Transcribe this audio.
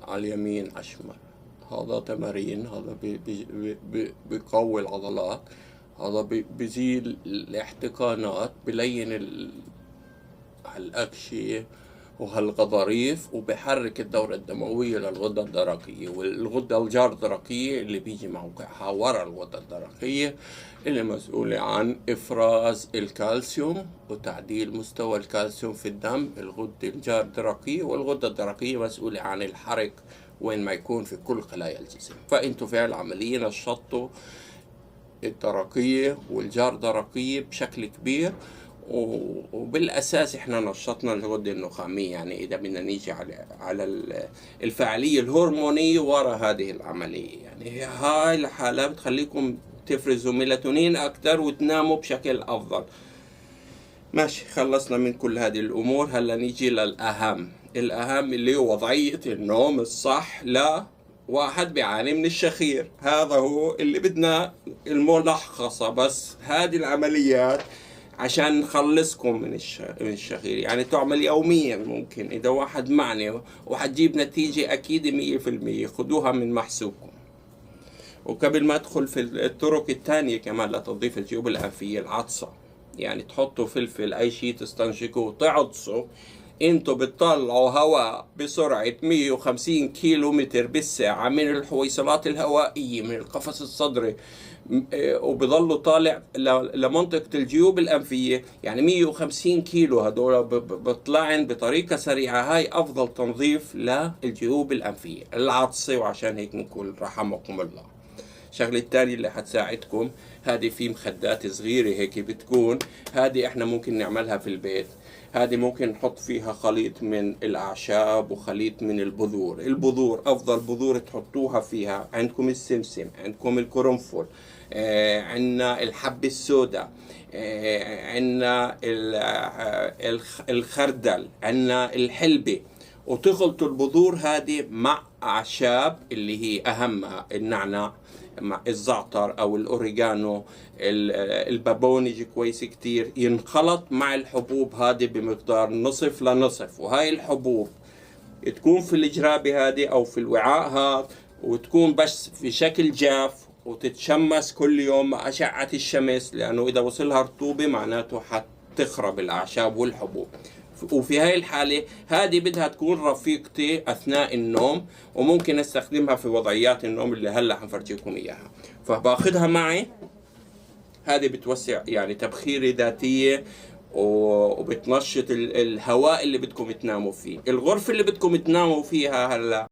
على اليمين أشمر. هذا تمارين، هذا بيقوي العضلات، هذا بيزيل الاحتقانات، بلين هالأغشية وهالغضاريف، وبحرك الدورة الدموية للغدة الدرقية والغدة الجاردرقية اللي بيجي موقعها ورا الغدة الدرقية، اللي مسؤولة عن إفراز الكالسيوم وتعديل مستوى الكالسيوم في الدم. الغدة الجاردرقية والغدة الدرقية مسؤولة عن الحرق وين ما يكون في كل خلايا الجسم. فأنتوا في العملية نشطوا الدرقية والجاردرقية بشكل كبير، وبالأساس احنا نشطنا الغدة النخامية. يعني إذا بدنا نيجي على الفعالية الهرمونية وراء هذه العملية، يعني هاي الحالة بتخليكم تفرزوا ميلاتونين أكتر وتناموا بشكل أفضل. ماشي، خلصنا من كل هذه الأمور. هلا نيجي للأهم، الأهم اللي هو وضعية النوم الصح واحد بيعاني من الشخير. هذا هو اللي بدنا الملخصة، بس هذه العمليات عشان نخلصكم من الشخير. يعني تعمل يوميا، ممكن إذا واحد معني وحتجيب نتيجة أكيد 100%. خدوها من محسوبكم. وقبل ما أدخل في الطرق الثانية كمان لتنظيف الجيوب الأنفية، العطسة. يعني تحطوا فلفل، أي شيء تستنشقوه وتعطسوا. انتوا بتطلعوا هواء بسرعة 150 كيلو متر بالساعة من الحويصلات الهوائية من القفص الصدري، وبظلوا طالع لمنطقة الجيوب الأنفية. يعني 150 كيلو هدول بطلعن بطريقة سريعة. هاي أفضل تنظيف للجيوب الأنفية، العطسة. وعشان هيك نقول رحمكم الله. الشغلة الثانية اللي حتساعدكم، هذه في مخدات صغيرة هيك بتكون، هذه احنا ممكن نعملها في البيت. هذه ممكن نحط فيها خليط من الأعشاب وخليط من البذور. البذور أفضل بذور تحطوها فيها. عندكم السمسم، عندكم القرنفل، عندنا الحب السوداء، عندنا الخردل، عندنا الحلبة. وتخلطوا البذور هذه مع أعشاب اللي هي أهمها النعناع، مع الزعتر أو الأوريجانو، البابونج كويس كتير، ينخلط مع الحبوب هذه بمقدار نصف لنصف. وهاي الحبوب تكون في الجرابة هذه أو في الوعاء هذا، وتكون بس في شكل جاف، وتتشمس كل يوم مع أشعة الشمس، لأنه إذا وصلها رطوبة معناته حتخرب الأعشاب والحبوب. وفي هاي الحالة هذه بدها تكون رفيقتي أثناء النوم، وممكن استخدمها في وضعيات النوم اللي هلأ حنفرجيكم إياها. فباخذها معي. هذه بتوسع يعني تبخيرة ذاتية، وبتنشط الهواء اللي بدكم تناموا فيه. الغرفة اللي بدكم تناموا فيها هلأ